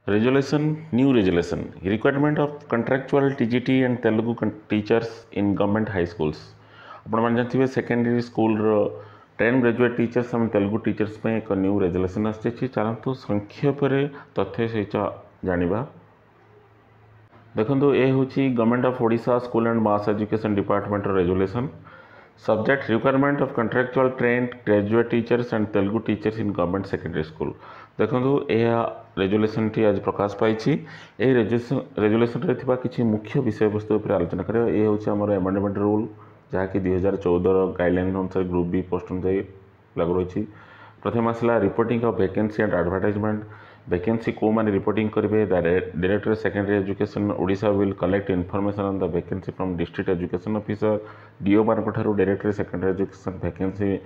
New resolution, requirement of contractual TGT and Telugu teachers in government high schools. आपण मैंने जानते secondary school train graduate teachers और Telugu teachers पे एक new resolution आसी चलतु संक्षेप तथ्य सहित जाना देखो ये हूँ government of Odisha school and mass education department resolution subject requirement of contractual train graduate teachers and Telugu teachers in government secondary school देखो यह रेजुलेशन टी आज प्रकाश पाई रेजुलेशन किसी मुख्य विषय वस्तु पर आलोचना करें ये हूँ आम एमेंडमेंट रूल जहाँकि 2014 गाइडलाइन अनुसार ग्रुप बी पोस्ट अनुसार लागू रही प्रथम आसला reporting of vacancy and advertisement vacancy को माने रिपोर्टिंग करेंगे director secondary education Odisha will collect information on the vacancy from district education officer DO मान डायरेक्टर सेकेंडरी एजुकेशन वैकेंसी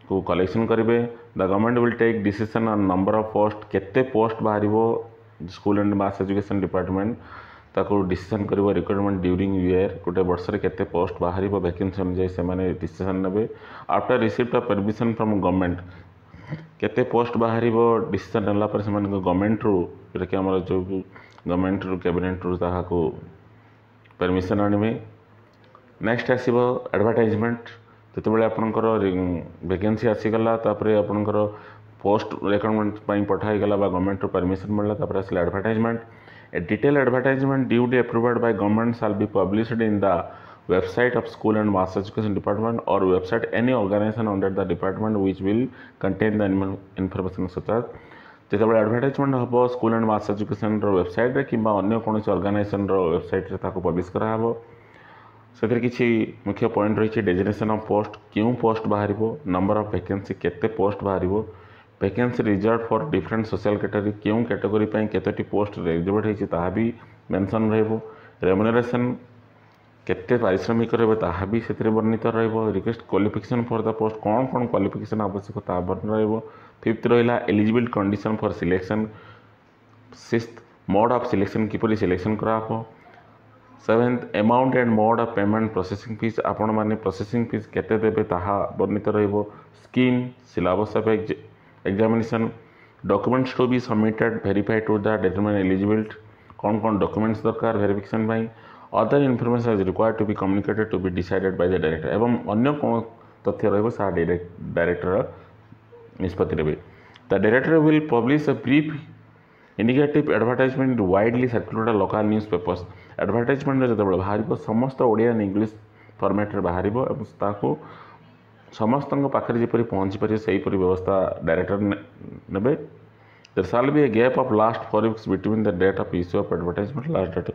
को कलेक्शन करेंगे the government will take decision on number of post केते post बाहर school and mass education department ताको decision करिवो requirement during year गोटे वर्ष रे केते पोस्ट बाहर वैकेंसी अनुसार से माने डिसीजन नेबे after receipt of permission from government केते पोस्ट बाहर डिसीजन नेला पर से गवर्नमेंट रू जोटा कि आम जो गवर्नमेंट रू कैबिनेट रू ताहाको परमिशन आने नेक्स्ट आसीबो एडवर्टाइजमेंट जिते आपणकर वैकेंसी आसीगला आपणकर पोस्ट रिक्वायरमेंट पठाईगला गवर्नमेंट रू परमिशन मिलला आसला advertisement A detailed advertisement duly approved by government shall be published in the website of school and mass education department or website any organization under the department which will contain the information such as जो advertisement हम school and mass education website कि अन्य कौन organisation website publish कराव से किसी मुख्य point रही डेजिग्नेशन ऑफ पोस्ट क्यों पोस्ट बाहर नंबर ऑफ वैकेंसी केते पोस्ट बाहर vacancy reserve for different social category क्यों कैटेगरी केतोटी पोस्ट रिजर्व होता भी मेंशन रेमुनरेशन केते पारिश्रमिक रहा भी से वर्णित request qualification for the post कौन कौन क्वालिफिकेशन आवश्यक वर्णन फिफ्थ रहा eligible condition for selection sixth mode of selection किपरि सिलेक्शन कराहब seventh amount and mode of payment processing fee आपण माने प्रोसेसिंग फीस केते देबे ताहा वर्णित scheme syllabus of examination documents to be submitted verified to the determine eligibility कौन कौन डॉक्यूमेंट्स दरकार verification by other information is required to be communicated to be decided by the director एवं अन्य कौन तथ्य रहा डायरेक्टर निष्पत्ति रे the director will publish a brief indicative advertisement widely circulated local news papers advertisement जो बाहर समस्त ओडिया एंड इंग्लिश फॉर्मेट रे बाहर ताको समस्त पाखे जपरी पहुँची पारे से व्यवस्था डायरेक्टर ने there shall be a gap of last 4 weeks between the date of issue of advertisement last date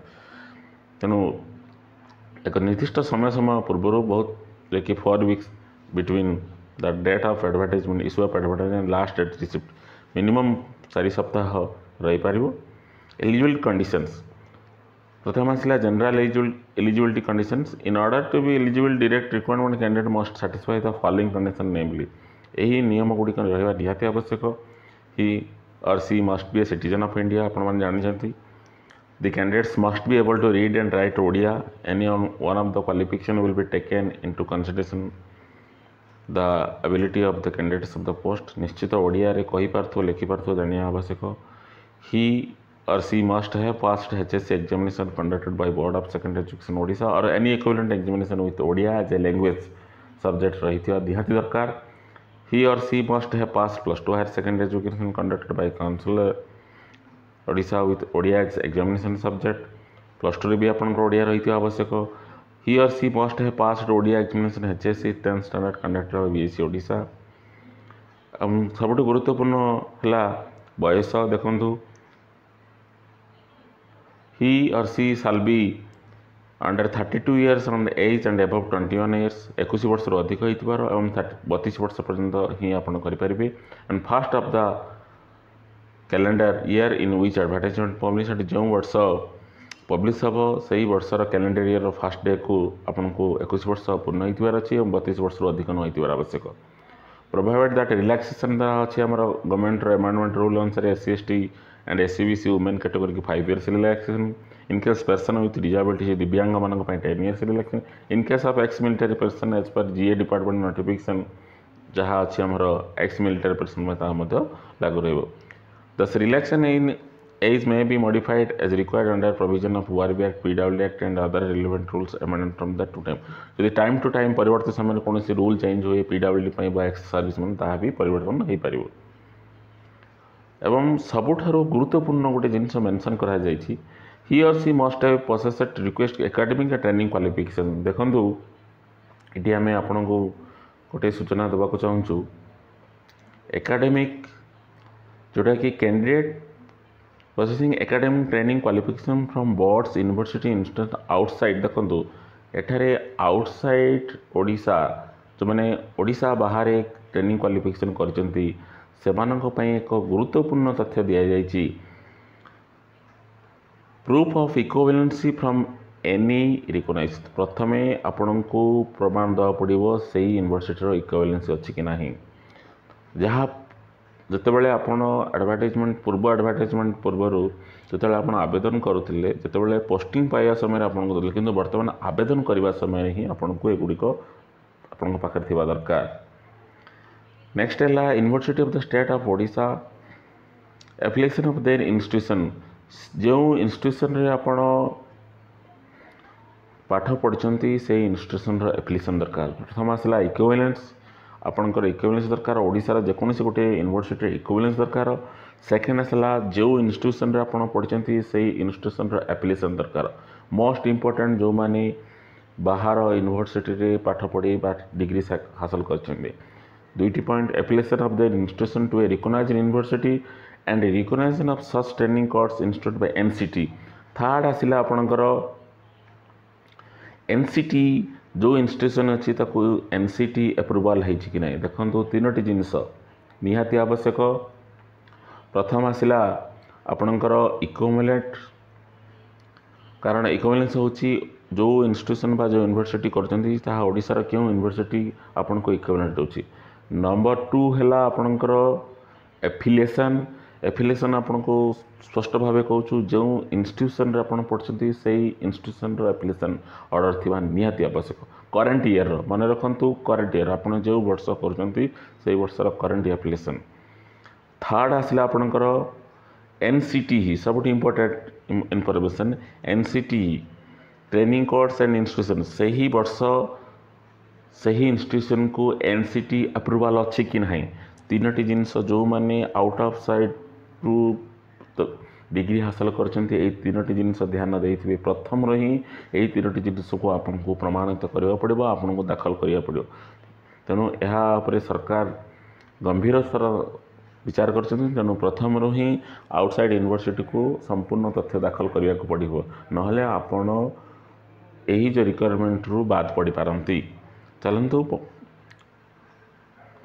तेणु एक निर्दिष्ट समय पूर्व बहुत लेकिन 4 weeks between the date of advertisement issue of advertisement last date receipt minimum 4 सप्ताह रही पार एलिजिबल कंडीशंस प्रथम आसला general eligibility conditions in order to be eligible direct requirement candidate must satisfy the following condition namely यही नियम गुड़िक रहा निहाती आवश्यक ही और C must be a citizen of India आपण जानते the candidates must be able to read and write Odia any one of the qualification will be taken into consideration the ability of the candidates of the post निश्चित ओडिया रे कहि पारथो लिखि पारथो जानिया आवश्यक ही or she must have passed HSC examination conducted by Board of Secondary Education Odisha or any equivalent examination with Odia as a language subject रही दिहाती दरकार he or she must have passed +2 higher secondary education conducted by Council Odisha with Odia as examination subject +2 भी अपन ओडिया रही आवश्यक he or she must have passed Odia examination HSC 10th standard conducted by BSc Odisha सबुठ गुरुत्वपूर्ण है बयस देखु he or she shall be under 32 years on age and above 21 years 21 वर्ष अधिक होइतिबार एवं 32 वर्ष पर्यंत ही आपण करि परिबे and first of the calendar year in which advertisement publish जो वर्ष पब्लिश हम से वर्षर कैलेंडर ईयर फर्स्ट डे को आपन को 21 वर्ष पूर्ण होइतिबार अछि एवं 32 वर्ष अधिक न होइतिबार आवश्यक प्रोवाइडेड दैट रिलैक्सेशन अछि हमर गवर्नमेंट एमेंडमेंट रूल अनुसार SC/ST and SC/BC women category की 5 years relaxation in case person with disability दिव्यांग मानक 10 years relaxation in case of ex military person as per GA department notification जहाँ अच्छी आमर ex military person में लागू रही Thus, relaxation in age may be modified as required under provision of ORB Act, PWD Act and other relevant rules amended from that to time. যদি টাইମ୍ two time ପରିବର୍ତ୍ତିତ ସମୟରେ କୌଣସି ରୁଲ୍ ଚେଞ୍ଜ ହୁଏ PWD ପାଇଁ ବା ଏକ୍ସ ସର୍ଭିସମେନ୍ ତାହା ବି ପରିବର୍ତ୍ତନ ହୋଇପାରିବ। ଏବଂ ସବୁଠାରୁ ଗୁରୁତ୍ୱପୂର୍ଣ୍ଣ ଗୋଟେ ଜିନିଷ ମେନସନ୍ କରାଯାଇଛି, he or she must have possessed request academic training qualification. ଦେଖନ୍ତୁ ଏଠି ଆମେ ଆପଣଙ୍କୁ ଗୋଟେ ସୂଚନା ଦେବାକୁ ଚାହୁଁଛୁ, ଏକାଡେମିକ୍ जोटाकि candidate processing academic training qualification from boards university institute outside. देखो एठारे आउटसाइड ओडिशा जो मैंने ओडिशा बाहर ट्रेनिंग क्वालिफिकेशन करचंती सेमानक पई एक गुरुत्वपूर्ण तथ्य दिया जायछि, proof of equivalency from any recognize. प्रथमे आपनको प्रमाण देवा पड़िबो सेही यूनिवर्सिटी रो इक्विवेलेंसी अछि कि नाही। जहाँ जितेबाला आपण एडवर्टाइजमेंट पूर्व एडवर्टाइजमेंट पूर्वर जितेबाला आपण आवेदन करुले जितेबाला पोस्टिंग पाइबा समय आपको देते कि बर्तमान आवेदन करने समय ही आपको एगुड़िक आपण पाखे थिबा दरकार। नेक्स्ट है university of the state of Odisha application of their institution. जो इंस्टीट्यूशन रे आपण पाठ पढ़ी से इंस्टीट्यूशन एप्लिकेशन दरकार। प्रथम आसला इक्विवेलेंस, आपंकर इक्विवेलेंस दरकार ओडिशा जेकोसी गोटे यूनिवर्सिटी इक्विवेलेंस दरकार। सेकेंड आसला जो इंस्टीट्यूशन आप पढ़ी से इंस्टीट्यूशन एप्लिकेशन दरकार। मोस्ट इंपोर्टेंट जो माने बाहर यूनिवर्सिटी रे पाठ पढ़ी बा डिग्री हासिल कर दुईटी point application of the institution to a recognized university and recognization of such training course institute by NCT. Third आसला आपणकर एनसीटी जो इंस्टीट्यूशन अच्छी ताकू एनसीटी अप्रूवाल है कि नहीं। देखो तीनोटी जिनस निहाती आवश्यक। प्रथम आसला आपणकर इक्विवेलेंट, कारण इक्विवेलेंस होची जो इंस्टीट्यूशन बा जो यूनिवर्सिटी करछंती ताहा ओडिसा रा क्यों यूनिवर्सिटी आपनको इक्विवेलेंट होची। नंबर 2 हैला आपणकर एफिलिएशन। एफिलिएशन आपको स्पष्ट भाव कहूँ जो इंस्टीट्यूशन आप पढ़ते से इंस्टीट्यूशन एप्लिकेशन ऑर्डर थी निहाती आवश्यक। करेन्ट ईयर मन रखु करेन्ट ईयर आप जो वर्ष कर वर्षर करेन्ट एप्लिकेशन। थर्ड आसला आपणकर एनसीटी ही सब important information. NCT training course and institution से ही वर्ष से ही इंस्टीट्यूशन को एनसीटी अप्रूवाल अच्छी कि नहीं। तीनोटी जिनस जो माने आउट ऑफ साइड रु डिग्री हासिल करछंती ए तीनोटी जिनस ध्यान देइथिबे। प्रथम रही ए तीनोटी जिनस को आपको प्रमाणित करबा पड़िबो, आपको दाखल करिया पड़िबो। तेणु ଏହା ଉପରେ सरकार गंभीर स्तर विचार करछंती। तेणु प्रथम रही आउटसाइड यूनिवर्सिटी को संपूर्ण तथ्य दाखल करिया को पड़िबो, नहले आपण एही जो रिक्वायरमेंट रु बाद पड़ी पारंती। चलंतु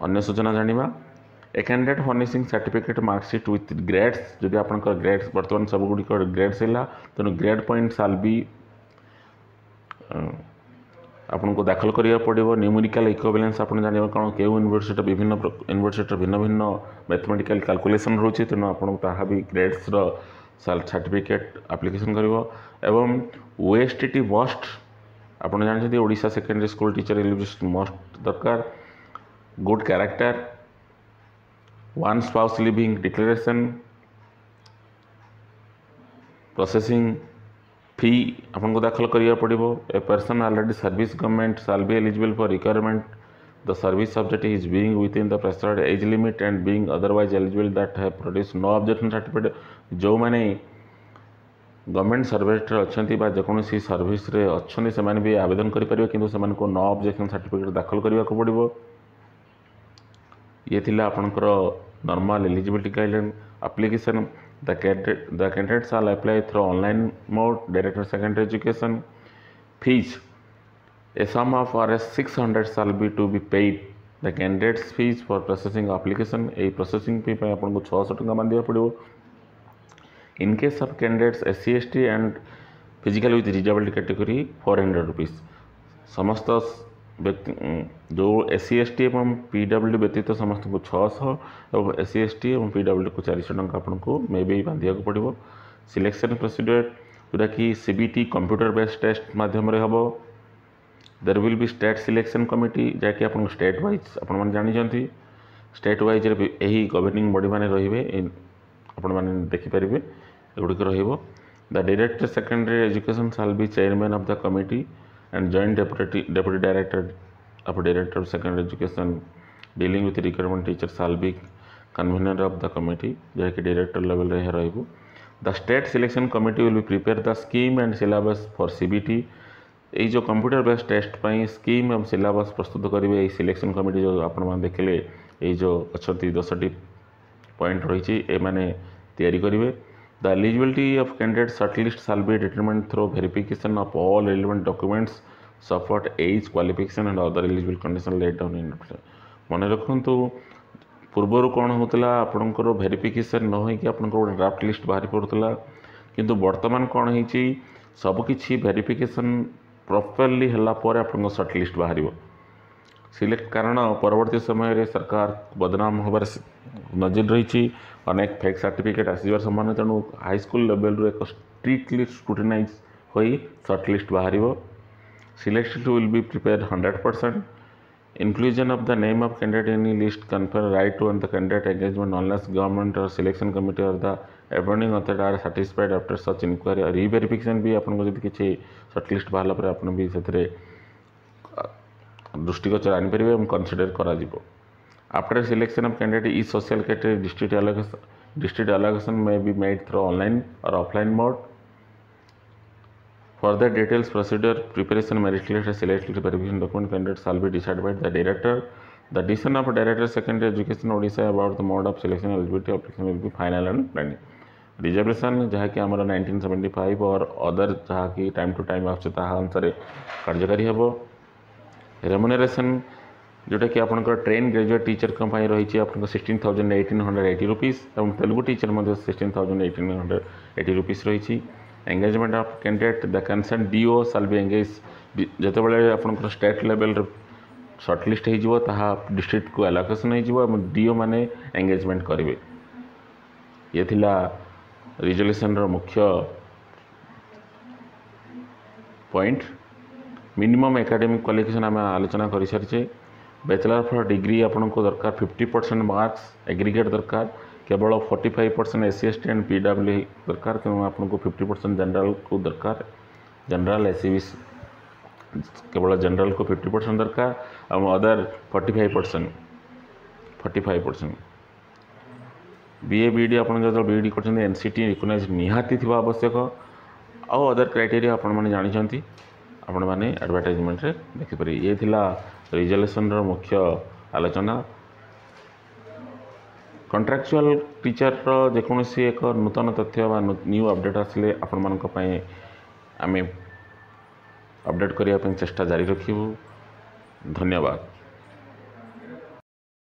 अन्य सूचना जानिबा। A candidate furnishing certificate mark sheet with grades. जदि आपनकर ग्रेड्स बर्तमान सब गुडी ग्रेड्स हैला तेणु ग्रेड पॉइंट साल भी आपको दाखल करिया पड़िबो। न्यूमेरिकल इक्विवेलेंस आप जानिबा कौन के यूनिवर्सिटी विभिन्न यूनिवर्सिटी भिन्न भिन्न मैथमेटिकल कैलकुलेशन रोचे, तेणु आपको ताहा भी ग्रेड्स रो सर्टिफिकेट एप्लिकेशन करिवो। एवं ओएसटीटी मस्ट आप जानते Odisha secondary school teacher eligibility must दरकार। Good character, one spouse living declaration, processing fee आपको दाखल करिया पड़िबो। A person already service government shall be eligible for requirement the service subject is being within the prescribed age limit and being otherwise eligible that have produce no objection certificate. जो माने government service अच्छी जेकोसी service अच्छे से भी आवेदन करेंगे किंतु से नो ऑब्जेक्शन सर्टिफिकेट दाखल करने को पड़ो। ये थिला आपनकर normal eligibility guideline application. The candidate shall apply through online mode direct secondary education. Fees a sum of Rs 600 shall be to be paid the candidates fees for processing application. A processing fee पे आपको 600 टका मान दिया पड़ो। In case of candidates SC ST and physical with disability category 400 rupees. समस्त व्यक्ति जो SC ST एवं PWD व्यतीत समस्त को 600 और SC ST और PWD को 400 टका आपको मे भी बांधिया पड़ो। सिलेक्शन प्रोसीड्यूर जोटा कि CBT कंप्यूटर बेस्ड टेस्ट माध्यम रे हबो। There will be state selection committee जैकि आपको स्टेट वाइज आप जानते स्टेट वाइज यही गवर्निंग बॉडी मैंने रे आपण मैंने देखिपारे एगुड़िक रहिबो। The director secondary education shall be chairman of the committee and joint deputy director of director of secondary education dealing with requirement teacher shall be convener of the committee जहाँकि director level रे रहिबो। The state selection committee will be prepare the scheme and syllabus for CBT. ये जो computer based test पाई scheme और syllabus प्रस्तुत करेंगे ये selection committee जो आपण देखिले ये जो अच्छा 10टी पॉइंट रही तैयारी करेंगे। The eligibility of candidate shortlist shall be determined through verification of all relevant documents support age qualification and other eligible condition laid down in. मन रखु पूर्वर कौन होता आपंकर वेरिफिकेशन न होगी आपंकर ड्राफ्ट लिस्ट बाहरी पड़ूला किंतु वर्तमान कौन हो सबकि वेरिफिकेशन प्रॉपर्ली हला पर आपन शॉर्ट लिस्ट बाहर सिलेक्ट कारण परवर्ती समय सरकार बदनाम होबार नजर रही अनेक फेक सर्टिफिकेट आसबार संभावना तेणु हाईस्कल लेवल एक स्ट्रिक्टली स्क्रूटिनाइज हो शॉर्ट लिस्ट बाहर। Selection will be prepare 100%। Inclusion of the name of candidate in any list confer right to the candidate engagement unless government or selection committee or the appointing authority are satisfied after such inquiry। re-verification भी आपन को जब किसी short list बाहर पर आपन भी सेतरे दृष्टिगोचर आनी परिवे हम कंसीडर करा जिवो। After selection of candidate each social category district allocation may be made through online or offline mode। Further details, procedure, preparation, merit list, select list, verification document candidates shall be decided by the director। The decision of director secondary education Odisha about the mode of selection eligibility application will be final and binding। Reservation जहाँकि आमर 1975 और other जहाँकि time to time आनुसार कार्यकारी हे। Remuneration जोटा कि आपंकर train graduate teacher रही आप 16,1880 रुपीज़ और तेलुगु टीचर 16,1880 रुपीज़ रही। Engagement of candidate the concern DO shall be engage जिते बड़े आपंकर स्टेट लेवल शॉर्टलिस्ट हो डिस्ट्रिक्ट को एलोकेशन हो डीओ माने एंगेजमेंट करेंगे। ये थिला रिजोल्यूशन मुख्य पॉइंट। मिनिमम एकेडमिक क्वालिफिकेशन आम आलोचना कर सारी। बैचलर ऑफ डिग्री आपन को दरकार 50% मार्क्स एग्रीगेट दरकार केवल 45% SC ST एंड PW दरकार क्यों आपको 50% जनरल को दरकार जनरल SC केवल जनरल को 50% दरकार और अदर 45% BA BD आप जो BD कर NCT रिकग्नाइज निहाती थी आवश्यक आउ अदर क्राइटेरिया आपण मैंने जानते आपण मैंने एडवर्टाइजमेंट रे देखिपारे। ये थिला रिजोल्यूशन मुख्य आलोचना। कॉन्ट्रैक्चुअल टीचर जेकोसी एक नूतन तथ्य न्यू अपडेट आसिले आपण मानक पई आमे अपडेट करिया चेष्टा जारी रखिबु। धन्यवाद।